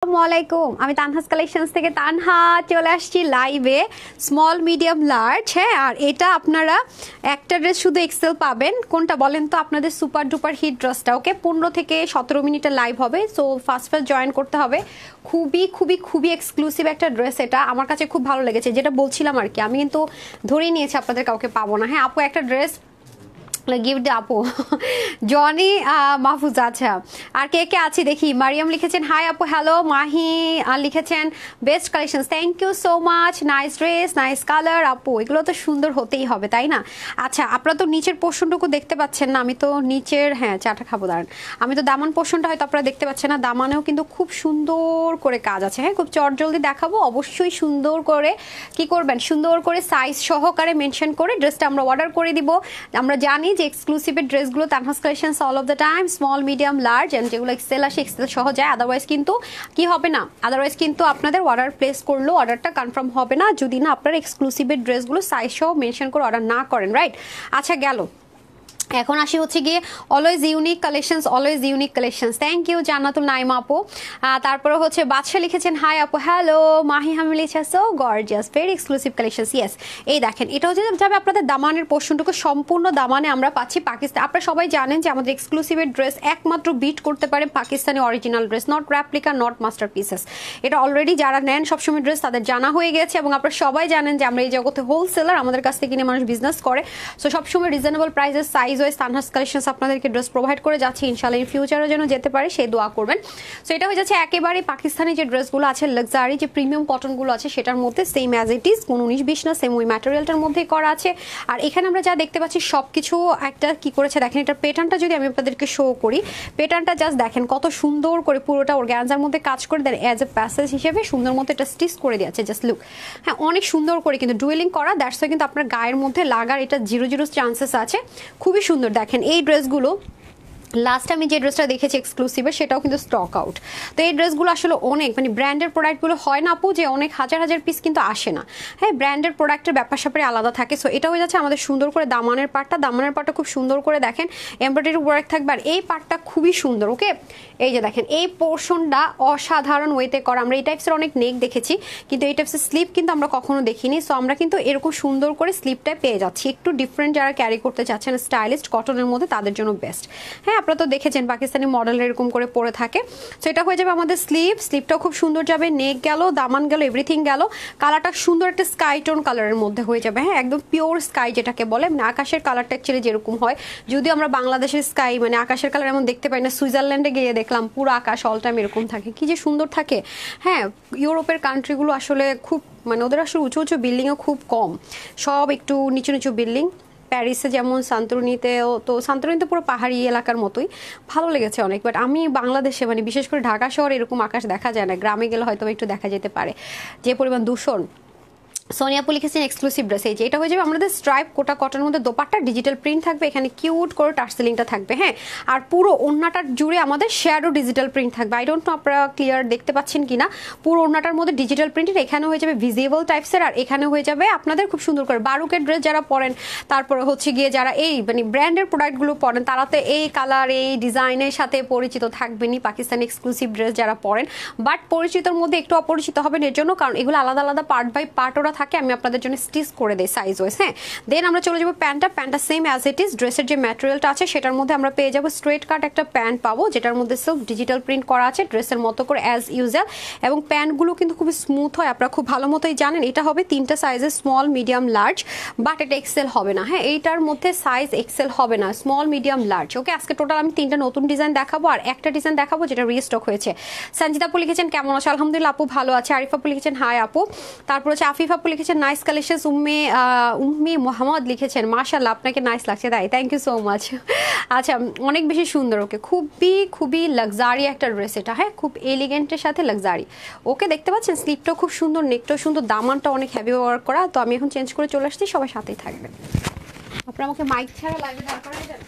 আসসালামাইকুম, আমি তানহাস কালেকশনস থেকে তানহা চলে আসছি লাইভে। স্মল মিডিয়াম লার্জ, হ্যাঁ। আর এটা আপনারা একটা ড্রেস শুধু এক্সেল পাবেন। কোনটা বলেন তো? আপনাদের সুপার ডুপার হিট ড্রেসটা। ওকে, 15 থেকে 17 মিনিটের লাইভ হবে, সো ফার্স্ট জয়েন করতে হবে। খুবই খুবই খুবই এক্সক্লুসিভ একটা ড্রেস, এটা আমার কাছে খুব ভালো লেগেছে। যেটা বলছিলাম আর কি, আমি কিন্তু ধরেই নিয়েছি আপনাদের কাউকে পাবো না। হ্যাঁ আপু, একটা ড্রেস গিফট আপু জনি মাহফুজ। আচ্ছা, আর কে কে আছে দেখি। মারিয়াম লিখেছেন হাই আপু, হ্যালো। মাহি লিখেছেন best collection, thank you so much, nice dress, nice colour. আপু এগুলো তো সুন্দর হতেই হবে, তাই না? আচ্ছা, আপনারা তো নিচের পোর্শনটুকু দেখতে পাচ্ছেন না। আমি তো নিচের, হ্যাঁ চাটা খাবো দাঁড়ান। আমি তো দামান পোর্শনটা হয়তো আপনারা দেখতে পাচ্ছেন না। দামানেও কিন্তু খুব সুন্দর করে কাজ আছে। হ্যাঁ, খুব চটজলদি দেখাবো। অবশ্যই সুন্দর করে কি করবেন, সুন্দর করে সাইজ সহকারে মেনশন করে ড্রেসটা আমরা অর্ডার করে দিব। আমরা জানি যে এক্সক্লুসিভ ড্রেসগুলো Tanha's collections all of the time small medium large, and যেগুলো এক্সেল আসে এক্সেল সহ যায়। আদারওয়াইজ কিন্তু কি হবে না, আদারওয়াইজ কিন্তু আপনাদের অর্ডার প্লেস করলেও অর্ডারটা কনফার্ম হবে না যদি না আপনারা এক্সক্লুসিভ ড্রেসগুলো সাইজ সহ মেনশন করে অর্ডার না করেন, রাইট? আচ্ছা গেল। এখন আসি হচ্ছে গিয়ে always unique collections, always unique collections. Thank you Jannatul Naima আপু। তারপরে হচ্ছে বাদশা লিখেছেন হাই আপু, হ্যালো। মাহি হামি লিখেছে so gorgeous, very exclusive collections. Yes, এই দেখেন, এটা হচ্ছে যাবে আপনাদের দামানের পোর্শনটুকু সম্পূর্ণ দামানে আমরা পাচ্ছি পাকিস্তান। আপনারা সবাই জানেন যে আমাদের এক্সক্লুসিভ ড্রেস একমাত্র বিট করতে পারে Pakistani original dress, not replica, not master pieces. এটা অলরেডি যারা নেন সবসময় ড্রেস তাদের জানা হয়ে গেছে, এবং আপনারা সবাই জানেন যে আমরা এই জগতে হোলসেলার, আমাদের কাছ থেকে কিনে মানুষ বিজনেস করে। সো সবসময় রিজনেবল প্রাইসের সাইজ তানহাস কালেকশনস আপনাদেরকে ড্রেস প্রোভাইড করে যাচ্ছে। ইনশাআল্লাহ ইন ফিউচারও যেন যেতে পারে সেই দোয়া করবেন। সো এটা হয়ে যাচ্ছে একেবারে পাকিস্তানি যে ড্রেসগুলো আছে, লাক্সারি যে প্রিমিয়াম কটনগুলো আছে সেটার মধ্যে সেম অ্যাজ ইট ইজ, কোনো 19-20 না, সেম ওই ম্যাটেরিয়ালটার মধ্যেই করা আছে। আর এখানে আমরা যা দেখতে পাচ্ছি সবকিছু একটা কি করেছে দেখেন, এটার প্যাটার্নটা যদি আমি আপনাদেরকে শো করি, প্যাটার্নটা জাস্ট দেখেন কত সুন্দর করে পুরোটা অর্গানজার মধ্যে কাজ করে দেন, অ্যাজ এ প্যাসেজ হিসেবে সুন্দর মতো এটা স্টিচ করে দিয়েছে। জাস্ট লুক, হ্যাঁ অনেক সুন্দর করে কিন্তু ডুয়েলিং করা, দ্যাটস ওয়াই কিন্তু আপনার গায়ের মধ্যে লাগার এটা 0-0 চান্সেস আছে। খুবই সুন্দর। দেখেন এই ড্রেসগুলো লাস্ট আমি যে ড্রেসটা দেখেছি এক্সক্লুসিভের, সেটাও কিন্তু স্টক আউট। তো এই ড্রেসগুলো আসলে অনেক মানে ব্র্যান্ডের প্রোডাক্টগুলো হয় না আপু, যে অনেক হাজার হাজার পিস কিন্তু আসে না। হ্যাঁ, ব্র্যান্ডের প্রোডাক্টের ব্যাপার স্যাপারে আলাদা থাকে। সো এটা হয়ে যাচ্ছে আমাদের সুন্দর করে দামানের পার্টটা। দামানের পার্টটা খুব সুন্দর করে দেখেন এমব্রয়ডারি ওয়ার্ক থাকবে, আর এই পার্টটা খুবই সুন্দর। ওকে, এই যে দেখেন এই পোর্শনটা অসাধারণ ওয়েতে করা। আমরা এই টাইপসের অনেক নেক দেখেছি, কিন্তু এই টাইপসের স্লিপ কিন্তু আমরা কখনো দেখিনি। সো আমরা কিন্তু এরকম সুন্দর করে স্লিপটা পেয়ে যাচ্ছি। একটু ডিফারেন্ট যারা ক্যারি করতে চাচ্ছেন স্টাইলিস্ট কটনের মধ্যে, তাদের জন্য বেস্ট। হ্যাঁ, আপনারা তো দেখেছেন পাকিস্তানি মডেল এরকম করে পরে থাকে। সো এটা হয়ে যাবে আমাদের স্লিপটাও খুব সুন্দর যাবে, নেক গেল, দামান গেল, এভরিথিং গেল। কালারটা সুন্দর একটা স্কাই টোন কালারের মধ্যে হয়ে যাবে। হ্যাঁ, একদম পিওর স্কাই যেটাকে বলে, মানে আকাশের কালারটা অ্যাকচুয়ালি যেরকম হয়। যদিও আমরা বাংলাদেশের স্কাই মানে আকাশের কালার এমন দেখতে পাই না, সুইজারল্যান্ডে গিয়ে দেখলাম পুরো আকাশ অল টাইম এরকম থাকে, কি যে সুন্দর থাকে। হ্যাঁ, ইউরোপের কান্ট্রিগুলো আসলে খুব মানে ওদের আসলে উঁচু উঁচু বিল্ডিংও খুব কম, সব একটু নিচু নিচু বিল্ডিং। প্যারিসে যেমন সান্তরুনিতেও, তো সান্তরুনিতে পুরো পাহাড়ি এলাকার মতোই, ভালো লেগেছে অনেক। বাট আমি বাংলাদেশে মানে বিশেষ করে ঢাকা শহরে এরকম আকাশ দেখা যায় না। গ্রামে গেলে হয়তো একটু দেখা যেতে পারে, যে পরিমাণ দূষণ। সোনিয়াপু লিখেছেন এক্সক্লুসিভ ড্রেস, এই যে এটা হয়ে যাবে আমাদের স্ট্রাইপ কোটা কটনের মধ্যে, দোপাট্টা ডিজিটাল প্রিন্ট থাকবে, এখানে কিউট করে টার্সেলিংটা থাকবে। হ্যাঁ, আর পুরো ওড়নাটার জুড়ে আমাদের শ্যাডো ডিজিটাল প্রিন্ট থাকবে। আই ডোন্ট নো আপনারা ক্লিয়ার দেখতে পাচ্ছেন কিনা, পুরো ওড়নাটার মধ্যে ডিজিটাল প্রিন্টেড, এখানে হয়ে যাবে ভিজিবল টাইপসের, আর এখানে হয়ে যাবে আপনাদের খুব সুন্দর করে বারুকের ড্রেস যারা পরেন, তারপরে হচ্ছে গিয়ে যারা এই মানে ব্র্যান্ডের প্রোডাক্টগুলো পরেন, তারা তো এই কালার এই ডিজাইনের সাথে পরিচিত থাকবেনই, পাকিস্তানি এক্সক্লুসিভ ড্রেস যারা পরেন। বাট পরিচিতর মধ্যে একটু অপরিচিত হবেন এর জন্য, কারণ এগুলো আলাদা আলাদা পার্ট বাই পার্ট ওরা থাকে। আমি আপনাদের জন্য স্টিচ করে দেয় সাইজ ওয়াইজ। হ্যাঁ, দেন আমরা চলে যাবো প্যান্টটা সেম অ্যাজ ইট ইজ। ড্রেসের যে ম্যাটেরিয়ালটা আছে সেটার মধ্যে আমরা পেয়ে যাবো স্ট্রেট কাট একটা প্যান্ট পাবো, যেটার মধ্যে সব ডিজিটাল প্রিন্ট করা আছে ড্রেসের মতো করে অ্যাজ ইউজুয়াল। এবং প্যান্টগুলো কিন্তু খুব স্মুথ হয়, আপনারা খুব ভালো মতোই জানেন। এটা হবে 3টা সাইজের, স্মল মিডিয়াম লার্জ, বাট এটা এক্সেল হবে না। হ্যাঁ, এইটার মধ্যে সাইজ এক্সেল হবে না, স্মল মিডিয়াম লার্জ। ওকে, আজকে টোটাল আমি 3টা নতুন ডিজাইন দেখাবো, আর একটা ডিজাইন দেখাবো যেটা রিস্টক হয়েছে। সঞ্জিতা আপু লিখেছেন কেমন আছে, আলহামদুলিল্লাহ আপু ভালো আছে। আরিফ আপু লিখেছেন হাই আপু। তারপর হচ্ছে আফিফ আপু লিখেছেন নাইস কালেকশন। উম্মি মোহাম্মদ লিখেছেন মাশাআল্লাহ আপনাকে নাইস লাগছে, তাই থ্যাংক ইউ সো মাচ। আচ্ছা, অনেক বেশি সুন্দর। ওকে, খুবই খুবই লাক্সারি একটা ড্রেস এটা। হ্যাঁ, খুব এলিগেন্টের সাথে লাক্সারি। ওকে, দেখতে পাচ্ছেন স্লিপটাও খুব সুন্দর, নেকটাও সুন্দর, দামানটা অনেক হেভি ওয়ার্ক করা। তো আমি এখন চেঞ্জ করে চলে আসছি, সবাই সাথেই থাকবেন। আপনারা আমাকে মাইক ছাড়া লাইভে দাঁড় করাই দেন।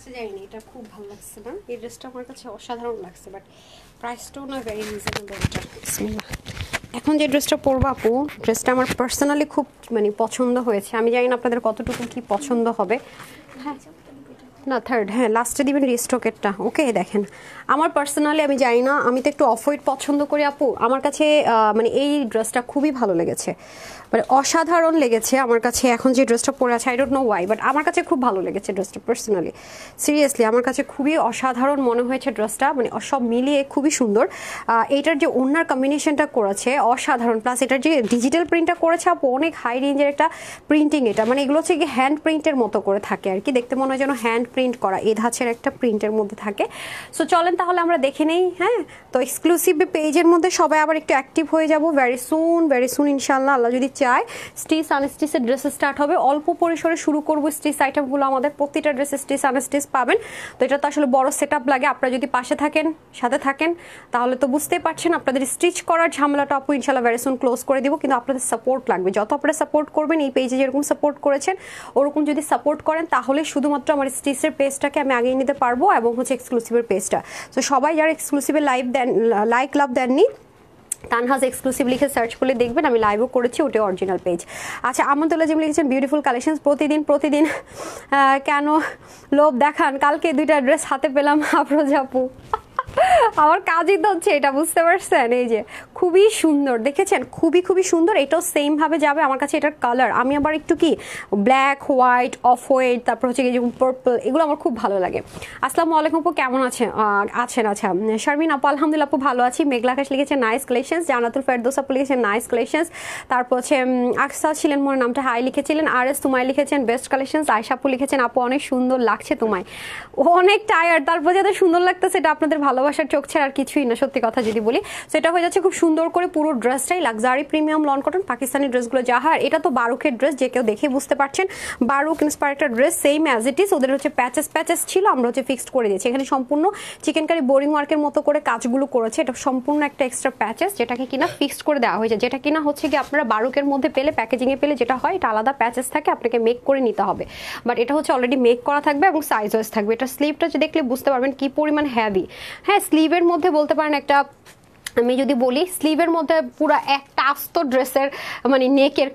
কাছে যাইনি, এটা খুব ভালো লাগছে না, এই ড্রেসটা আমার কাছে অসাধারণ লাগছে, বাট প্রাইসটাও না ভেরি রিজনেবল। এটা বিসমিল্লাহ। এখন যে ড্রেসটা পরবো আপু, ড্রেসটা আমার পার্সোনালি খুব মানে পছন্দ হয়েছে, আমি জানি না আপনাদের কতটুকু কি পছন্দ হবে। হ্যাঁ না থার্ড, হ্যাঁ লাস্টে দিবেন রিস্টকেরটা। ওকে দেখেন আমার পার্সোনালি আমি জানি না, আমি তো একটু অফ হোয়াইট পছন্দ করি আপু, আমার কাছে মানে এই ড্রেসটা খুবই ভালো লেগেছে, মানে অসাধারণ লেগেছে আমার কাছে। এখন যে ড্রেসটা পরে আছে I don't know Y, but আমার কাছে খুব ভালো লেগেছে ড্রেসটা পার্সোনালি, সিরিয়াসলি আমার কাছে খুবই অসাধারণ মনে হয়েছে ড্রেসটা, মানে সব মিলিয়ে খুবই সুন্দর। এইটার যে ওড়নার কম্বিনেশনটা করেছে অসাধারণ, প্লাস এটার যে ডিজিটাল প্রিন্টটা করেছে আপু অনেক হাই রেঞ্জের একটা প্রিন্টিং, এটা মানে এগুলো হচ্ছে কি হ্যান্ড প্রিন্টের মতো করে থাকে আর কি, দেখতে মনে হয় যেন হ্যান্ড প্রিন্ট করা, এই ধাঁচের একটা প্রিন্টের মধ্যে থাকে। সো চলেন তাহলে আমরা দেখে নেই। হ্যাঁ তো এক্সক্লুসিভ পেজের মধ্যে সবাই আবার একটু অ্যাক্টিভ হয়ে যাব ভেরি সুন ইনশাল্লাহ, আল্লাহ যদি চায়। স্টিচ আনস্টিচের ড্রেস স্টার্ট হবে, অল্প পরিসরে শুরু করবো স্টিচ আইটেমগুলো, আমাদের প্রতিটা ড্রেসে স্টিচ আনস্টিচ পাবেন। তো এটা তো আসলে বড় সেট আপ লাগে, আপনারা যদি পাশে থাকেন সাথে থাকেন তাহলে তো বুঝতেই পারছেন, আপনাদের স্টিচ করার ঝামেলাটা আপু ইনশাল্লাহ ভেরি সুন ক্লোজ করে দিব, কিন্তু আপনাদের সাপোর্ট লাগবে, যত আপনারা সাপোর্ট করবেন এই পেজে যেরকম সাপোর্ট করেছেন ওরকম যদি সাপোর্ট করেন তাহলে শুধুমাত্র আমার স্টিচের পেজটাকে আমি আগিয়ে নিতে পারবো এবং হচ্ছে এক্সক্লুসিভের পেজটা। তো সবাই যারা এক্সক্লুসিভের লাইক লাভ দেননি তানহাজ এক্সক্লুসিভ লিখে সার্চ করলে দেখবেন আমি লাইভও করেছি, ওটা অরিজিনাল পেজ। আচ্ছা আমন্তুল্লাহ জিম লিখেছেন বিউটিফুল কালেকশন, প্রতিদিন কেন লোভ দেখান, কালকে 2টা ড্রেস হাতে পেলাম আফরোজা আপু। আমার কাজই তো হচ্ছে এটা, বুঝতে পারছেন? এই যে খুবই সুন্দর দেখেছেন, খুবই সুন্দর, এটাও সেম ভাবে যাবে। আমার কাছে এটার কালার আমি আবার একটু কি ব্ল্যাক হোয়াইট অফ হোয়াইট তারপর হচ্ছে কি যেমন পার্পল, এগুলো আমার খুব ভালো লাগে। আসসালামু আলাইকুম আপু, কেমন আছেন? আচ্ছা শারমিন আপু আলহামদুলিল্লাহ আপু ভালো আছি। মেঘলা আকাশ লিখেছে নাইস কালেকশনস, জান্নাতুল ফেরদৌস আপু লিখেছেন নাইস কালেকশনস, তারপর হচ্ছে আকসা ছিলেন মনে নামটা হাই লিখেছিলেন, আর এস তোমায় লিখেছেন বেস্ট কালেকশনস, আয়শা আপু লিখেছেন আপু অনেক সুন্দর লাগছে তোমায়, অনেক টায়ার্ড, তারপর যাতে সুন্দর লাগতেছে এটা আপনাদের ভালোবাসার চোখ ছাড়া আর কিছুই না, সত্যি কথা যদি বলি। সেটা হয়ে যাচ্ছে খুব সুন্দর করে পুরো ড্রেসটাই luxury premium lawn cotton Pakistani ড্রেসগুলো যা হয়, এটা তো বারুকের ড্রেস, যে কেউ দেখে বুঝতে পারছেন বারুক ইন্সপায়ার একটা dress, same as it is. ওদের হচ্ছে প্যাচেস ছিল, আমরা হচ্ছে ফিক্সড করে দিয়েছি। এখানে সম্পূর্ণ চিকেন কারি বোরিং ওয়ার্কের মতো করে কাজগুলো করেছে, এটা সম্পূর্ণ একটা এক্সট্রা প্যাচেস যেটাকে কিনা ফিক্সড করে দেওয়া হয়েছে, যেটা কিনা হচ্ছে কি আপনারা বারুকের মধ্যে পেলে প্যাকেজিংয়ে পেলে যেটা হয় এটা আলাদা প্যাচেস থাকে, আপনাকে মেক করে নিতে হবে, বাট এটা হচ্ছে অলরেডি মেক করা থাকবে এবং সাইজ ওয়াইজ থাকবে। এটা স্লিভটা দেখলে বুঝতে পারবেন কি পরিমাণ হ্যাভি। হ্যাঁ স্লিভের মধ্যে বলতে পারেন একটা, আমি যদি বলি স্লিভের মধ্যে পুরো একটা আস্ত ড্রেসের মানে নেকের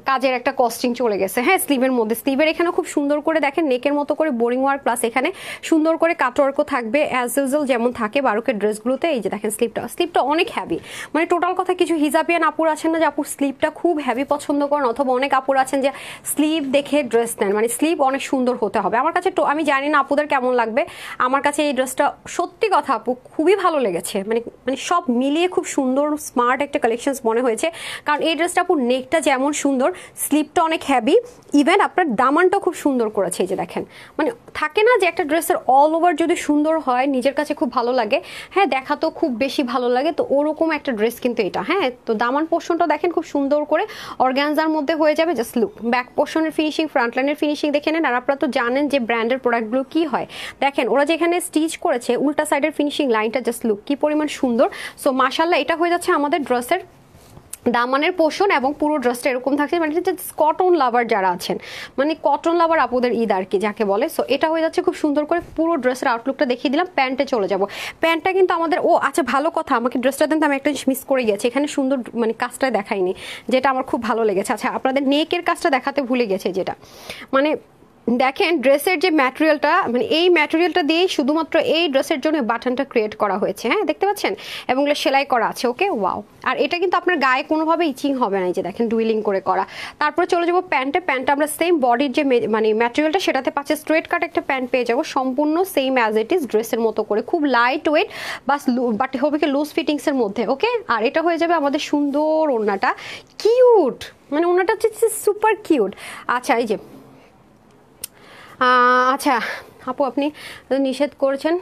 কাজের একটা কস্টিং চলে গেছে। হ্যাঁ স্লিভের মধ্যে, স্লিভের এখানে খুব সুন্দর করে দেখেন নেকের মতো করে বোরিং ওয়ার্ক, প্লাস এখানে সুন্দর করে কাটওয়ার্কও থাকবে অ্যাজ ইউজুয়াল যেমন থাকে বারুকের ড্রেসগুলোতে। এই যে দেখেন স্লিভটা অনেক হ্যাভি, মানে টোটাল কথা কিছু হিজাবিয়ান আপুর আছেন না যে আপুর স্লিভটা খুব হ্যাভি পছন্দ করেন, অথবা অনেক আপুর আছেন যে স্লিভ দেখে ড্রেস নেন, মানে স্লিভ অনেক সুন্দর হতে হবে। আমার কাছে আমি জানি না আপুদের কেমন লাগবে, আমার কাছে এই ড্রেসটা সত্যি কথা আপু খুবই ভালো লেগেছে, মানে সব মিলিয়ে খুব সুন্দর স্মার্ট একটা কালেকশনস মনে হয়েছে। কারণ এই ড্রেসটা আপুর নেকটা যেমন সুন্দর, স্লিভটা অনেক হ্যাভি, ইভেন আপনার দামানটা খুব সুন্দর করেছে। এই যে দেখেন, মানে থাকে না যে একটা ড্রেসের অল ওভার যদি সুন্দর হয় নিজের কাছে খুব ভালো লাগে, হ্যাঁ দেখা তো খুব বেশি ভালো লাগে, তো ওরকম একটা ড্রেস কিন্তু এটা। হ্যাঁ তো দামান পোর্শনটা দেখেন খুব সুন্দর করে অর্গানজার মধ্যে হয়ে যাবে, জাস্ট লুক। ব্যাক পোর্শনের ফিনিশিং, ফ্রন্ট লাইনের ফিনিশিং দেখে নেন। আর আপনারা তো জানেন যে ব্র্যান্ডের প্রোডাক্টগুলো কি হয়, দেখেন ওরা যেখানে স্টিচ করেছে উল্টা সাইডের ফিনিশিং লাইনটা জাস্ট লুক কি পরিমাণ সুন্দর। সো মাশাআল্লাহ এটা হয়ে যাচ্ছে আমাদের ড্রেসের দামানের পোর্শন এবং পুরো ড্রেসটা এরকম থাকছে, মানে কটন লাভার যারা আছেন, মানে কটন লাভার আপুদের ঈদ আর কি যাকে বলে। সো এটা হয়ে যাচ্ছে খুব সুন্দর করে পুরো ড্রেসের আউটলুকটা দেখিয়ে দিলাম। প্যান্টে চলে যাব, প্যান্টটা কিন্তু আমাদের আচ্ছা ভালো কথা, আমাকে ড্রেসটা কিন্তু আমি একটা জিনিস মিস করে গেছি, এখানে সুন্দর মানে কাজটা দেখাইনি, যেটা আমার খুব ভালো লেগেছে। আচ্ছা আপনাদের নেকের কাজটা দেখাতে ভুলে গেছে, যেটা মানে দেখেন ড্রেসের যে ম্যাটেরিয়ালটা, মানে এই ম্যাটেরিয়ালটা দিয়েই শুধুমাত্র এই ড্রেসের জন্য বাটনটা ক্রিয়েট করা হয়েছে। হ্যাঁ দেখতে পাচ্ছেন, এবং সেলাই করা আছে। ওকে ওয়াও, আর এটা কিন্তু আপনার গায়ে কোনোভাবে ইচিং হবে না, এই যে দেখেন ডুইলিং করে করা। তারপরে চলে যাবো প্যান্টটা আমরা সেম বডির যে মানে ম্যাটেরিয়ালটা সেটাতে পাচ্ছে স্ট্রেট কাট একটা প্যান্ট পেয়ে যাবো, সম্পূর্ণ সেম অ্যাজ ইট ইজ ড্রেসের মতো করে, খুব লাইট ওয়েট বাট হবে কি লুজ ফিটিংসের মধ্যে। ওকে আর এটা হয়ে যাবে আমাদের সুন্দর ওড়নাটা, কিউট, মানে ওড়নাটা হচ্ছে সুপার কিউট। আচ্ছা এই যে আচ্ছা আপু আপনি নিষেধ করেছেন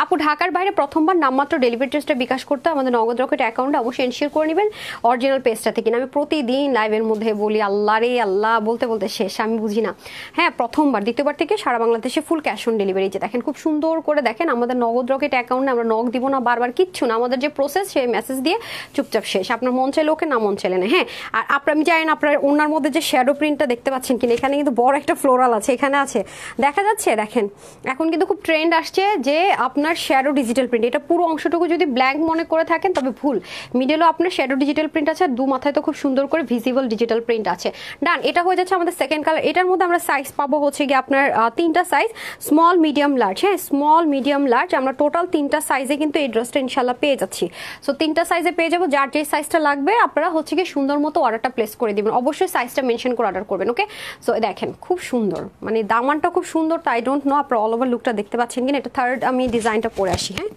আপু ঢাকার বাইরে প্রথমবার নামমাত্র ডেলিভারি চার্জটা বিকাশ করতে আমাদের নগদ রকেট অ্যাকাউন্টে অবশ্যই এনশিওর করে নেবেন অরিজিনাল পেজটা থেকে। আমি প্রতিদিন লাইভের মধ্যে বলি আল্লাহ রে আল্লাহ বলতে বলতে শেষ, আমি বুঝি না। হ্যাঁ প্রথমবার, দ্বিতীয়বার থেকে সারা বাংলাদেশে ফুল ক্যাশ অন ডেলিভারি। যে দেখেন খুব সুন্দর করে দেখেন আমাদের নগদ রকেট অ্যাকাউন্টে আমরা নক দিব না বারবার, কিচ্ছু না, আমাদের যে প্রসেস সেই মেসেজ দিয়ে চুপচাপ শেষ। আপনার মন চাইলে ওকে, না মন চাইলে না। হ্যাঁ আর আপনার আমি জানি না আপনার ওনার মধ্যে যে শ্যাডো প্রিন্টটা দেখতে পাচ্ছেন কিনা, এখানে কিন্তু বড় একটা ফ্লোরাল আছে, এখানে আছে দেখা যাচ্ছে, দেখেন এখন কিন্তু খুব ট্রেন্ড আসছে যে আপনার শ্যাডো ডিজিটাল প্রিন্ট, এটা পুরো অংশটুকু যদি ব্ল্যাঙ্ক মনে করে থাকেন তবে ভুল, মিডলও আপনার শ্যাডো ডিজিটাল প্রিন্ট আছে, দু মাথায় তো খুব সুন্দর করে ভিজিবল ডিজিটাল প্রিন্ট আছে। ডান, এটা হয়ে যাচ্ছে আমাদের সেকেন্ড কালার। এটার মধ্যে আমরা সাইজ পাবো হচ্ছে গিয়ে আপনার তিনটা সাইজ, স্মল মিডিয়াম লার্জ। হ্যাঁ, স্মল মিডিয়াম লার্জ, আমরা টোটাল তিনটা সাইজে কিন্তু এই ড্রেসটা ইনশাল্লাহ পেয়ে যাচ্ছি। সো তিনটা সাইজে পেয়ে যাবো, যার যে সাইজটা লাগবে আপনারা হচ্ছে গিয়ে সুন্দর মতো অর্ডারটা প্লেস করে দিবেন, অবশ্যই সাইজটা মেনশন করে অর্ডার করবেন। ওকে, সো দেখেন খুব সুন্দর, মানে দামানটা খুব সুন্দর, তো আই ডোন্ট নো আপনারা অল ওভার লুকটা দেখতে পাচ্ছেন কিনা। এটা থার্ড আমি ডিজাইনটা পরে আসি। হ্যাঁ,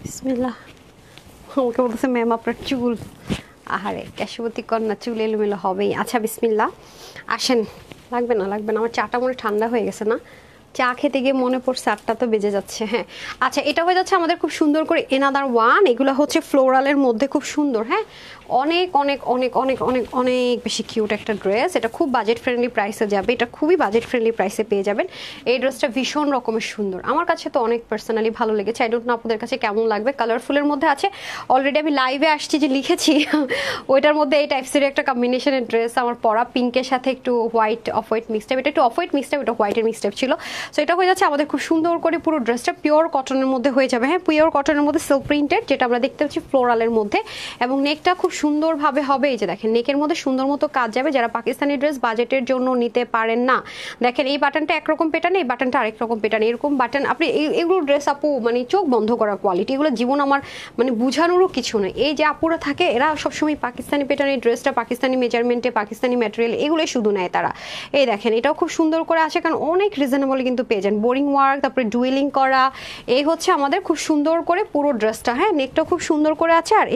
বিসমিল্লাহ। আমাকে বলতেছে ম্যাম আপনার চুল, আহারে ক্যাশবতী কন্যা, চুল এলোমেলো হবেই। আচ্ছা বিসমিল্লাহ, আসেন। লাগবে না, লাগবে না, আমার চাটা মনে ঠান্ডা হয়ে গেছে না, চা খেতে গিয়ে মনে পড়ছে 8টা তো বেজে যাচ্ছে। হ্যাঁ, আচ্ছা এটা হয়ে যাচ্ছে আমাদের খুব সুন্দর করে এনাদার ওয়ান, এগুলো হচ্ছে ফ্লোরালের মধ্যে খুব সুন্দর। হ্যাঁ, অনেক অনেক অনেক অনেক অনেক অনেক বেশি কিউট একটা ড্রেস, এটা খুব বাজেট ফ্রেন্ডলি প্রাইসে যাবে, এটা খুবই বাজেট ফ্রেন্ডলি প্রাইসে পেয়ে যাবেন। এই ড্রেসটা ভীষণ রকমের সুন্দর, আমার কাছে তো অনেক পার্সোনালি ভালো লেগেছে। আই ডোন্ট নো আপনাদের কাছে কেমন লাগবে। কালারফুলের মধ্যে আছে, অলরেডি আমি লাইভে আসছি যে লিখেছি ওইটার মধ্যে এই টাইপসের একটা কম্বিনেশনের ড্রেস আমার পরা, পিঙ্কের সাথে একটু হোয়াইট, অফ হোয়াইট মিক্সটাইপ, এটা একটু অফ হোয়াইট মিক্সটাইপ, এটা হোয়াইটের মিক্সটাইপ ছিল। সো এটা হয়ে যাচ্ছে আমাদের খুব সুন্দর করে পুরো ড্রেসটা পিওর কটনের মধ্যে হয়ে যাবে। হ্যাঁ, পিওর কটনের মধ্যে সিল্ক প্রিন্টেড, যেটা আমরা দেখতে পাচ্ছি ফ্লোরালের মধ্যে, এবং নেকটা খুব সুন্দরভাবে হবে। এই যে দেখেন নেকের মধ্যে সুন্দর মতো কাজ যাবে, যারা পাকিস্তানি ড্রেস বাজেটের জন্য নিতে পারেন না, দেখেন এই বাটনটা একরকম পেটার্ন, এই বাটনটা আরেক রকম পেটার্ন, এরকম বাটন আপনি এগুলো ড্রেস আপু মানে চোখ বন্ধ করা কোয়ালিটি, এগুলো জীবন আমার মানে বুঝানোরও কিছু নেই। এই যে আপুরা থাকে এরা সবসময় পাকিস্তানি প্যাটার্নের ড্রেসটা পাকিস্তানি মেজারমেন্টে পাকিস্তানি ম্যাটেরিয়াল এগুলোই শুধু নেয় তারা। এই দেখেন এটাও খুব সুন্দর করে আছে, কারণ অনেক রিজনেবল কিন্তু পেয়ে যান, বোরিং ওয়ার্ক, তারপরে ডুয়েলিং করা, এই হচ্ছে আমাদের খুব সুন্দর করে পুরো ড্রেসটা। হ্যাঁ, নেকটা খুব সুন্দর করে আছে, আর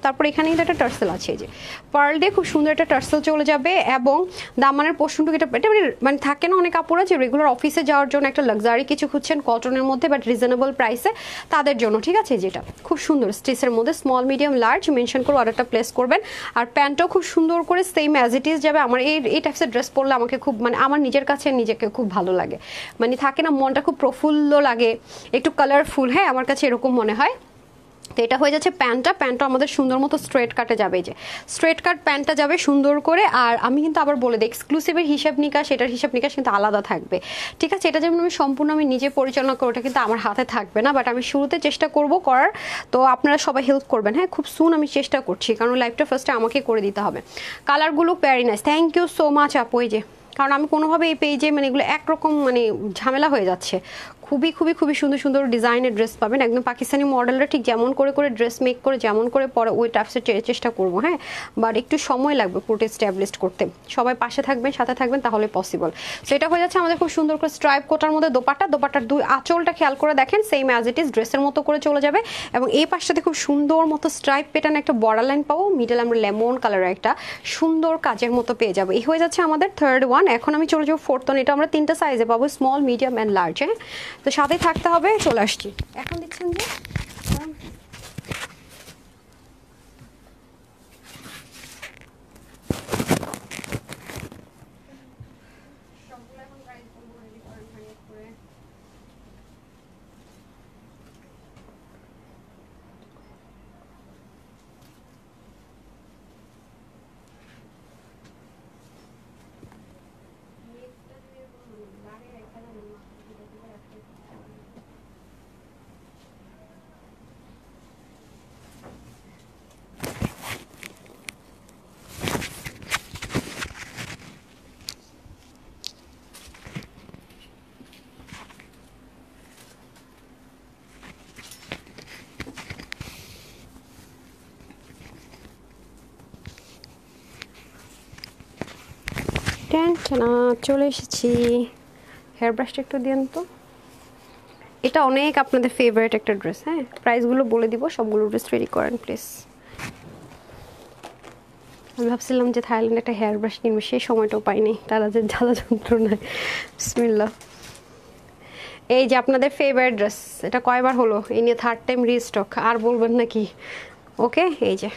তারপর এখানে কিন্তু একটা টার্সেল আছে, এই যে পার্ল দিয়ে খুব সুন্দর একটা টার্সেল চলে যাবে, এবং দামানের পোর্শনটুকু এটা মানে থাকে না অনেক কাপড় আছে রেগুলার অফিসে যাওয়ার জন্য একটা লাক্সারি কিছু খুঁজছেন কটনের মধ্যে বাট রিজনেবল প্রাইসে, তাদের জন্য ঠিক আছে। যেটা খুব সুন্দর স্টিচের মধ্যে স্মল মিডিয়াম লার্জ মেনশন করে অর্ডারটা প্লেস করবেন। আর প্যান্টটাও খুব সুন্দর করে সেম অ্যাজ ইট ইজ যাবে। আমার এই টাইপসের ড্রেস পরলে আমাকে খুব মানে আমার নিজের কাছে নিজেকে খুব ভালো লাগে, মানে থাকে না মনটা খুব প্রফুল্ল লাগে, একটু কালারফুল। হ্যাঁ, আমার কাছে এরকম মনে হয়। তো এটা হয়ে যাচ্ছে প্যান্টটা আমাদের সুন্দর মতো স্ট্রেট কাটে যাবে, যে স্ট্রেট কাট প্যান্টটা যাবে সুন্দর করে। আর আমি কিন্তু আবার বলে দিই এক্সক্লুসিভের হিসাব নিকাশ, এটার হিসাব নিকাশ কিন্তু আলাদা থাকবে, ঠিক আছে। এটা যেমন আমি সম্পূর্ণ আমি নিজে পরিচালনা করি, ওটা কিন্তু আমার হাতে থাকবে না, বাট আমি শুরুতে চেষ্টা করব করার, তো আপনারা সবাই হেল্প করবেন। হ্যাঁ, খুব সুন আমি চেষ্টা করছি, কারণ লাইভটা ফার্স্টে আমাকে করে দিতে হবে। কালারগুলো very nice, thank you so much আপু। এই যে কারণ আমি কোনোভাবে এই পেজে মানে এগুলো একরকম মানে ঝামেলা হয়ে যাচ্ছে, খুবই খুবই খুবই সুন্দর সুন্দর ডিজাইনের ড্রেস পাবেন, একদম পাকিস্তানি মডেলটা ঠিক যেমন করে করে ড্রেস মেক করে যেমন করে পরে ওই টাইপসের চেষ্টা করবো। হ্যাঁ, বাট একটু সময় লাগবে পুরোটা এস্টাবলিশ করতে, সবাই পাশে থাকবেন সাথে থাকবেন তাহলে পসিবল। সো এটা হয়ে যাচ্ছে আমাদের খুব সুন্দর করে স্ট্রাইপ কোটার মধ্যে দোপাট্টার দুই আঁচলটা খেয়াল করে দেখেন সেম অ্যাজ ইট ইজ ড্রেসের মতো করে চলে যাবে, এবং এই পাশটাতে খুব সুন্দর মতো স্ট্রাইপ প্যাটার্ন একটা বর্ডার লাইন পাবো, মিডল আমরা লেমন কালারের একটা সুন্দর কাজের মতো পেয়ে যাবো। এই হয়ে যাচ্ছে আমাদের থার্ড ওয়ান। এখন আমি চলে যাবো ফোর্থ ওয়ান, এটা আমরা তিনটা সাইজে পাবো, স্মল মিডিয়াম অ্যান্ড লার্জ। হ্যাঁ, তো সাথে থাকতে হবে, চলে আসছি। এখন দেখছেন যে সেকেন্ড, না চলে এসেছি। হেয়ার ব্রাশটা একটু দিন তো। এটা অনেক আপনাদের ফেভারিট একটা ড্রেস, হ্যাঁ প্রাইসগুলো বলে দিব, সবগুলো ড্রেস রেডি করেন প্লিজ। আমি ভাবছিলাম যে থাইল্যান্ডে একটা হেয়ার ব্রাশ কিনবো, সেই সময়টাও পাইনি, তারা যে জ্বালা যন্ত্রণায়। বিসমিল্লাহ। এই যে আপনাদের ফেভারিট ড্রেস, এটা কয়বার হলো এই নিয়ে থার্ড টাইম রিস্টক, আর বলবেন নাকি? ওকে, এই যে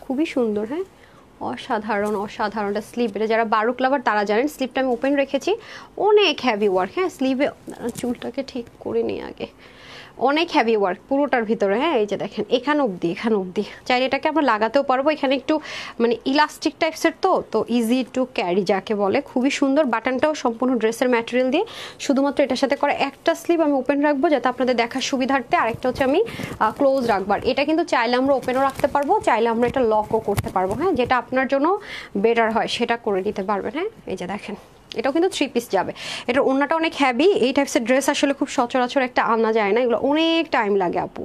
খুবই সুন্দর, হ্যাঁ অসাধারণ অসাধারণ। এটা স্লিপ, এটা যারা বারুক লাভার তারা জানেন, স্লিপটা আমি ওপেন রেখেছি, অনেক হ্যাভি ওয়ার্ক। হ্যাঁ স্লিভে চুলটাকে ঠিক করে নিই আগে, অনেক হ্যাভি ওয়ার্ক পুরোটার ভিতরে। হ্যাঁ এই যে দেখেন এখানে অবধি, চাইলে এটাকে আমরা লাগাতেও পারবো। এখানে একটু মানে ইলাস্টিক টাইপসের তো ইজি টু ক্যারি যাকে বলে, খুবই সুন্দর। বাটনটাও সম্পূর্ণ ড্রেসের ম্যাটেরিয়াল দিয়ে, শুধুমাত্র এটার সাথে করা একটা স্লিভ আমি ওপেন রাখবো যাতে আপনাদের দেখার সুবিধার্থে, আরেকটা হচ্ছে আমি ক্লোজ রাখবো। আর এটা কিন্তু চাইলে আমরা ওপেনও রাখতে পারবো, চাইলে আমরা এটা লকও করতে পারবো। হ্যাঁ যেটা আপনার জন্য বেটার হয় সেটা করে নিতে পারবেন। হ্যাঁ এই যে দেখেন এটাও কিন্তু 3 পিস যাবে। এটার ওড়নাটা অনেক হ্যাভি, এই টাইপসের ড্রেস আসলে খুব সচরাচর একটা আনা যায় না, এগুলো অনেক টাইম লাগে আপু,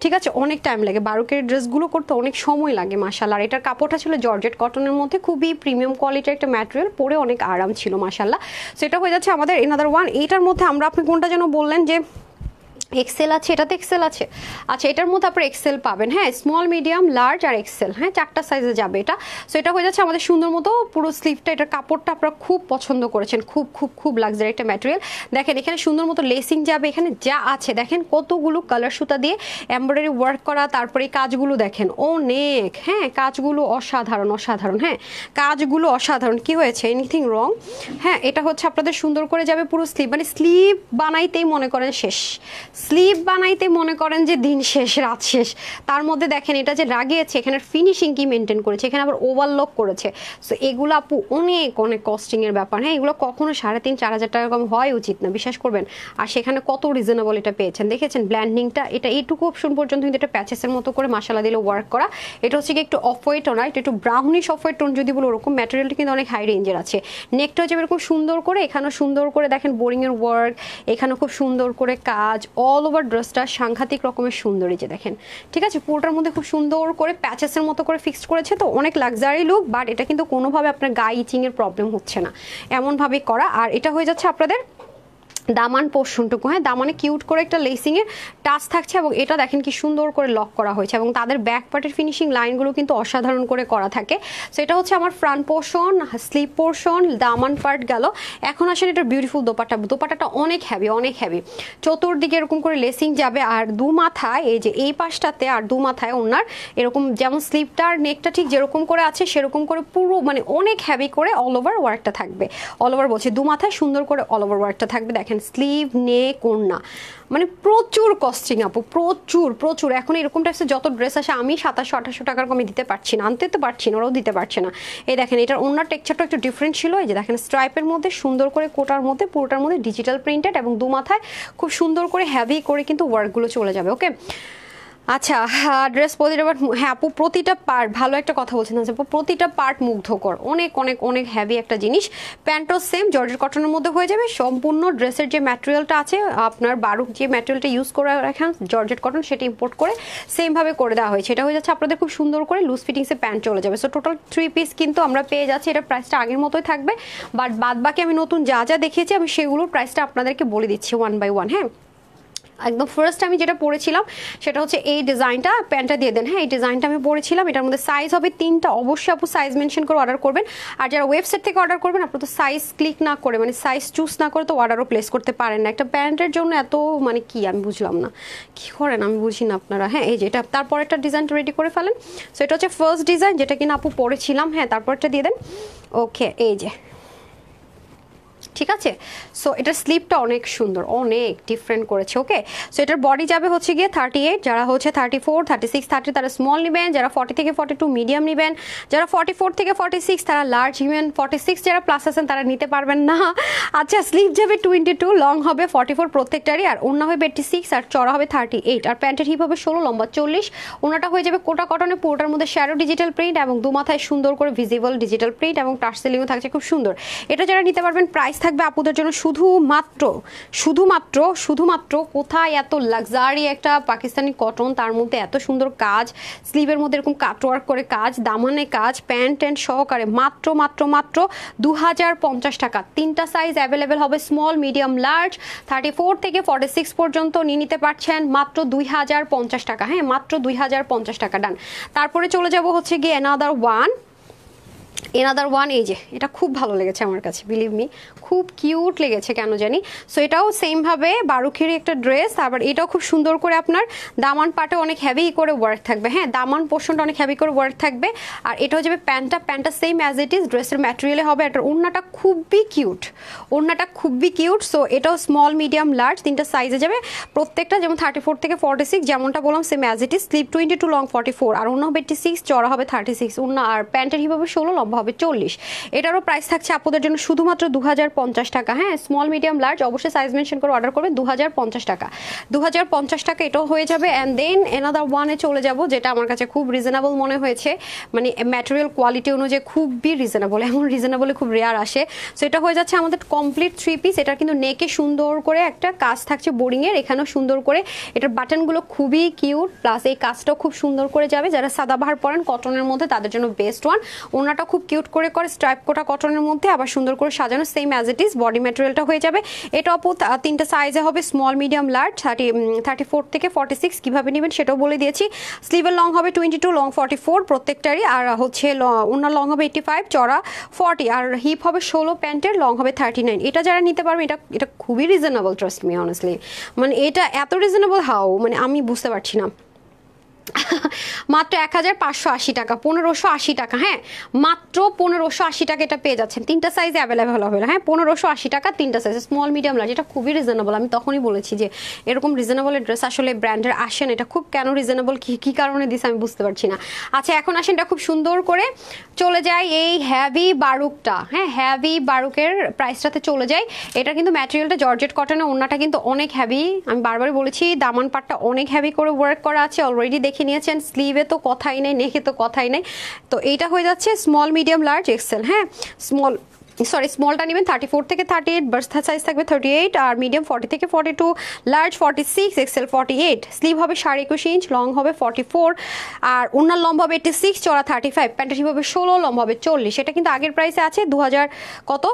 ঠিক আছে অনেক টাইম লাগে। বারুকের ড্রেসগুলো করতে অনেক সময় লাগে মাশাআল্লাহ। আর এটার কাপড়টা ছিল জর্জেট কটনের মধ্যে, খুবই প্রিমিয়াম কোয়ালিটির একটা ম্যাটেরিয়াল, পরে অনেক আরাম ছিল মাশাআল্লাহ। সেটা হয়ে যাচ্ছে আমাদের এনাদার ওয়ান। এইটার মধ্যে আপনি কোনটা যেন বললেন যে এক্সেল আছে, এটাতে এক্সেল আছে। আচ্ছা এটার মধ্যে আপনার এক্সেল পাবেন, হ্যাঁ স্মল মিডিয়াম লার্জ আর এক্সেল, হ্যাঁ 4টা সাইজে যাবে এটা। সো এটা হয়ে যাচ্ছে আমাদের সুন্দর মতো পুরো স্লিভটা। এটার কাপড়টা আপনারা খুব পছন্দ করেছেন, খুব খুব খুব লাক্সারি একটা ম্যাটেরিয়াল। দেখেন এখানে সুন্দর মতো লেসিং যাবে, এখানে যা আছে দেখেন কতগুলো কালার সুতা দিয়ে এমব্রয়ডারি ওয়ার্ক করা, তারপরে এই কাজগুলো দেখেন অনেক, হ্যাঁ কাজগুলো অসাধারণ অসাধারণ, হ্যাঁ কাজগুলো অসাধারণ। কি হয়েছে, এনিথিং রং? হ্যাঁ এটা হচ্ছে আপনাদের সুন্দর করে যাবে পুরো স্লিভ, মানে স্লিভ বানাইতেই মনে করেন শেষ, স্লিভ বানাইতে মনে করেন যে দিন শেষ রাত শেষ। তার মধ্যে দেখেন এটা যে লাগিয়েছে এখানে ফিনিশিং কি মেনটেন করেছে, এখানে আবার ওভারলক করেছে। সো এগুলো আপু অনেক অনেক কস্টিং এর ব্যাপার। হ্যাঁ এগুলো কখনো 3,500-4,000 টাকা কম হয় উচিত না, বিশ্বাস করবেন। আর সেখানে কত রিজনেবল এটা পেয়েছেন, দেখেছেন ব্ল্যান্ডিংটা, এটা এইটুকু অপশন পর্যন্ত কিন্তু এটা প্যাচেসের মতো করে মাশাআল্লাহ দিলে ওয়ার্ক করা। এটা হচ্ছে কি একটু অফ হোয়াইট টোন, এটা একটু ব্রাউনিশ অফ হোয়াইট টোন যদি বলো ওরকম। ম্যাটেরিয়ালটা কিন্তু অনেক হাই রেঞ্জের আছে। নেকটা হচ্ছে এরকম সুন্দর করে, এখানেও সুন্দর করে দেখেন বোরিং এর ওয়ার্ক, এখানেও খুব সুন্দর করে কাজ, অল ওভার ড্রেসটা সাংঘাতিক রকমের সুন্দর। এই যে দেখেন ঠিক আছে পুরোটার মধ্যে খুব সুন্দর করে প্যাচেসের মতো করে ফিক্সড করেছে, তো অনেক লাক্সারি লুক। বাট এটা কিন্তু কোনোভাবে আপনার গায়ে ইচিং এর প্রবলেম হচ্ছে না, এমনভাবে করা। আর এটা হয়ে যাচ্ছে আপনাদের দামান পোর্শনটুকু, হ্যাঁ দামানে কিউট করে একটা লেসিং এর টাচ থাকছে, এবং এটা দেখেন কি সুন্দর করে লক করা হয়েছে, এবং তাদের ব্যাক পার্টের ফিনিশিং লাইনগুলো কিন্তু অসাধারণ করে করা থাকে। সো এটা হচ্ছে আমার ফ্রন্ট পোর্শন, স্লিভ পোর্শন, দামান পার্ট গেল। এখন আসলে এটা বিউটিফুল দোপাট্টাটা অনেক হ্যাভি, অনেক হ্যাভি। চতুর্দিকে এরকম করে লেসিং যাবে, আর দু মাথায় এই যে এই পাশটাতে আর দু মাথায় ওনার এরকম যেমন স্লিভটা আর নেকটা ঠিক যেরকম করে আছে সেরকম করে পুরো মানে অনেক হ্যাভি করে অল ওভার ওয়ার্কটা থাকবে। অল ওভার বলছি দু মাথায় সুন্দর করে অল ওভার ওয়ার্কটা থাকবে। দেখেন স্লিভ নেক ওড়না, মানে প্রচুর কস্টিং আপু, প্রচুর প্রচুর। এখন এরকম টাইপসের যত ড্রেস আসে আমি 2700-2800 টাকার কমে দিতে পারছি না, আনতে তো পারছি না, ওরাও দিতে পারছে না। এই দেখেন এটার ওড়নার টেক্সচারটা একটু ডিফারেন্ট ছিল। এই যে দেখেন স্ট্রাইপের মধ্যে সুন্দর করে কোটার মধ্যে পুরোটার মধ্যে ডিজিটাল প্রিন্টেড, এবং দু মাথায় খুব সুন্দর করে হ্যাভি করে কিন্তু ওয়ার্কগুলো চলে যাবে। ওকে আচ্ছা ড্রেস প্রতিটা পার্ট, হ্যাঁ আপু প্রতিটা পার্ট, ভালো একটা কথা বলছেন আপু, প্রতিটা পার্ট মুগ্ধকর, অনেক অনেক অনেক হ্যাভি একটা জিনিস। প্যান্টও সেম জর্জেট কটনের মধ্যে হয়ে যাবে। সম্পূর্ণ ড্রেসের যে ম্যাটেরিয়ালটা আছে আপনার বারুক যে ম্যাটেরিয়ালটা ইউজ করে রাখেন জর্জেট কটন, সেটা ইম্পোর্ট করে সেমভাবে করে দেওয়া হয়েছে। এটা হয়ে যাচ্ছে আপনাদের খুব সুন্দর করে লুজ ফিটিংসে প্যান্ট চলে যাবে। সো টোটাল 3 পিস কিন্তু আমরা পেয়ে যাচ্ছি। এটা প্রাইসটা আগের মতোই থাকবে, বাট বাদ বাকি আমি নতুন যা যা দেখিয়েছি আমি সেগুলোর প্রাইসটা আপনাদেরকে বলে দিচ্ছি 1 by 1। হ্যাঁ একদম ফার্স্ট আমি যেটা পরেছিলাম সেটা হচ্ছে এই ডিজাইনটা, প্যান্টটা দিয়ে দেন। হ্যাঁ এই ডিজাইনটা আমি পরেছিলাম, এটার মধ্যে সাইজ হবে 3টা, অবশ্যই আপু সাইজ মেনশন করে অর্ডার করবেন। আর যারা ওয়েবসাইট থেকে অর্ডার করবেন আপনার তো সাইজ ক্লিক না করে মানে সাইজ চুজ না করে তো অর্ডারও প্লেস করতে পারেন না। একটা প্যান্টের জন্য এত মানে কি আমি বুঝলাম না, কি করেন আমি বুঝি না আপনারা। হ্যাঁ এই যে এটা তারপর একটা ডিজাইনটা রেডি করে ফেলেন। সো এটা হচ্ছে ফার্স্ট ডিজাইন যেটা কিনা আপু পরেছিলাম। হ্যাঁ তারপরটা দিয়ে দেন। ওকে এই যে ঠিক আছে। সো এটার স্লিপটা অনেক সুন্দর, অনেক ডিফারেন্ট করেছে। ওকে সো এটার বডি যাবে হচ্ছে গিয়ে 38, যারা হচ্ছে 34, 36, 30 তারা স্মল নেবেন, যারা 40 থেকে 42 মিডিয়াম নেবেন, যারা 44 থেকে 46 তারা লার্জ নেবেন, 46 যারা প্লাস আছেন তারা নিতে পারবেন না। আচ্ছা স্লিভ যাবে 22, লং হবে 44 প্রত্যেকটারই, আর ওড়না হবে 86 আর চড়া হবে 38, আর প্যান্টের হিপ হবে 16, লম্বা 40। ওড়নাটা হয়ে যাবে কোটা কটনে, পুরোটার মধ্যে শ্যাডো ডিজিটাল প্রিন্ট এবং দু মাথায় সুন্দর করে ভিজিবল ডিজিটাল প্রিন্ট এবং টার্সেলিংও থাকছে খুব সুন্দর। এটা যারা নিতে পারবেন প্রাইস থাকবে আপুদের জন্য শুধুমাত্র কোথায় এত লাক্সারি একটা পাকিস্তানি কটন, তার মধ্যে এত সুন্দর কাজ, স্লিভের মধ্যে এরকম কাটওয়ার্ক করে কাজ, দামানে কাজ, প্যান্ট ট্যান্ট সহকারে মাত্র 2050 টাকা। 3টা সাইজ অ্যাভেলেবেল হবে, স্মল, মিডিয়াম, লার্জ, 34 থেকে 46 পর্যন্ত নিয়ে নিতে পারছেন মাত্র 2050 টাকা। হ্যাঁ, মাত্র 2050 টাকা। ডান। তারপরে চলে যাব হচ্ছে গিয়ে এনাদার ওয়ান। এই যে এটা খুব ভালো লেগেছে আমার কাছে, বিলিভ মি, খুব কিউট লেগেছে কেন জানি। সো এটাও সেম ভাবে বারুখেরই একটা ড্রেস, আবার এটাও খুব সুন্দর করে আপনার দামান পাটে অনেক হেভি করে ওয়ার্ক থাকবে। হ্যাঁ, দামান পোর্শনটা অনেক হেভি করে ওয়ার্ক থাকবে। আর এটাও যাবে প্যান্টটা সেম অ্যাজ ইট ইজ, ড্রেসের ম্যাটেরিয়ালে হবে। এটার ওড়নাটা খুবই কিউট। সো এটাও স্মল, মিডিয়াম, লার্জ 3টা সাইজে যাবে প্রত্যেকটা, যেমন 34 থেকে 46 যেমনটা বললাম same as it is. Sleeve 22, long 44, আর ওড়না হবে 86, চড়া হবে 36, ওড়না আর প্যান্টের হিপ হবে 16, লম্বা হবে 40। এটারও প্রাইস থাকছে আপনাদের জন্য শুধুমাত্র 2050 টাকা। হ্যাঁ, স্মল, মিডিয়াম, লার্জ অবশ্যই সাইজ মেনশন করে অর্ডার করবে। 2050 টাকা, 2050 টাকা এটাও হয়ে যাবে। অ্যান্ড দেন এনাদার ওয়ানে চলে যাব, যেটা আমার কাছে খুব রিজনেবল মনে হয়েছে, মানে ম্যাটেরিয়াল কোয়ালিটি অনুযায়ী খুবই রিজনেবল, এমন রিজনেবলে খুব রেয়ার আসে। সো এটা হয়ে যাচ্ছে আমাদের কমপ্লিট 3 পিস। এটা কিন্তু নেকে সুন্দর করে একটা কাজ থাকছে বোরিংয়ের, এখানেও সুন্দর করে, এটার বাটনগুলো খুবই কিউট, প্লাস এই কাজটাও খুব সুন্দর করে যাবে। যারা সাদাবাহার পরেন কটনের মধ্যে তাদের জন্য বেস্ট ওয়ান। ওনাটা খুব কিউট করে স্ট্রাইপ কোটা কটনের মধ্যে, আবার সুন্দর করে সাজানো, same as it is. Body ম্যাটেরিয়ালটা হয়ে যাবে। এটা আপু 3টা সাইজে হবে, স্মল, মিডিয়াম, লার্জ, 34 থেকে 46। কিভাবে নেবেন সেটাও বলে দিয়েছি। স্লিভের লং হবে 22, লং 44 প্রত্যেকটারই, আর হচ্ছে ওনার লং হবে 85, চড়া 40, আর হিপ হবে 16, প্যান্টের লং হবে 39। এটা যারা নিতে পারবে, এটা খুবই রিজনেবল, ট্রাস্ট মি অনেস্টলি, মানে এটা এত রিজনেবল হাউ, মানে আমি বুঝতে পারছি না। মাত্র 1580 টাকা, 1580 টাকা। হ্যাঁ, মাত্র 1580 টাকা এটা পেয়ে যাচ্ছেন। 3টা সাইজ অ্যাভেলেবেল হবে। হ্যাঁ, 1580 টাকা 3টা সাইজ, স্মল, মিডিয়াম, লার্জ। এটা খুবই রিজনেবল। আমি তখনই বলেছি যে এরকম রিজনেবল ড্রেস আসলে ব্র্যান্ডের আসেন, এটা খুব কেন রিজনেবল, কি কারণে দিছে আমি বুঝতে পারছি না। আচ্ছা, এখন আসেন এটা খুব সুন্দর করে চলে যায় এই হ্যাভি বারুকটা। হ্যাঁ, হ্যাভি বারুকের প্রাইসটাতে চলে যায়। এটা কিন্তু ম্যাটেরিয়ালটা জর্জেট কটনের, ওড়নাটা কিন্তু অনেক হ্যাভি। আমি বারবারই বলেছি দামান পাটটা অনেক হ্যাভি করে ওয়ার্ক করা আছে, অলরেডি দেখে নিয়েছেন। স্লিভে তো কথাই নেই, নেকে তো কথাই নেই। তো এইটা হয়ে যাচ্ছে স্মল, মিডিয়াম, লার্জ, এক্সেল। হ্যাঁ, স্মলটা নেবেন 34 থেকে 38, বার্স্ট সাইজ থাকবে 38, আর মিডিয়াম 40 থেকে 42, লার্জ 46, এক্সেল 48। স্লিভ হবে 21.5 ইঞ্চ, লং হবে 44, আর ওনার লম্বা হবে 86, চড়া 35, প্যান্টের হিপ হবে 16, লম্বা হবে 40। এটা কিন্তু আগের প্রাইসে আছে 2000 কত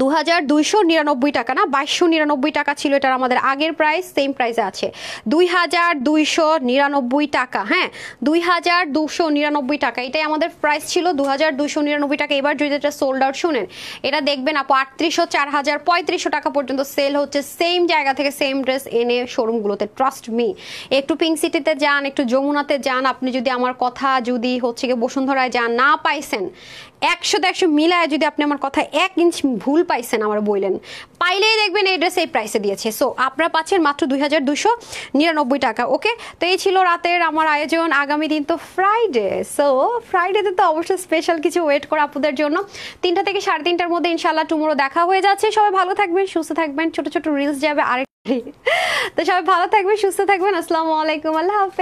2299 টাকা না, 2299 টাকা ছিল এটার আমাদের আগের প্রাইস, সেম প্রাইসে আছে 2299 টাকা। হ্যাঁ, 2299 টাকা, এটাই আমাদের প্রাইস ছিল 2299 টাকা। এবার যদি এটা সোল্ড আউট শুনেন, এটা দেখবেন আপু 3800, 4000, 3500 টাকা পর্যন্ত সেল হচ্ছে সেম জায়গা থেকে, সেম ড্রেস এনে শোরুমগুলোতে। ট্রাস্ট মি, একটু পিঙ্ক সিটিতে যান, একটু যমুনাতে যান, আপনি যদি আমার কথা যদি হচ্ছে গিয়ে বসুন্ধরায় যান, না পাইছেন 100 মিলায়, যদি আপনি আমার কথা 1 ইঞ্চ ভুল পাইছেন আমার বললেন, পাইলেই দেখবেন এই ড্রেস এই প্রাইসে দিয়েছে। সো আপনারা পাচ্ছেন মাত্র 2299 টাকা। ওকে, তো এই ছিল রাতের আমার আয়োজন। আগামী দিন তো ফ্রাইডে, সো ফ্রাইডেতে তো অবশ্যই স্পেশাল কিছু ওয়েট করে আপনাদের জন্য। 3টা থেকে 3:30টার মধ্যে ইনশাল্লাহ টুমোরো দেখা হয়ে যাচ্ছে। সবাই ভালো থাকবেন, সুস্থ থাকবেন, ছোট ছোট রিলস যাবে আরেক তো সবাই ভালো থাকবেন, সুস্থ থাকবেন। আসসালামু আলাইকুম, আল্লাহ হাফেজ।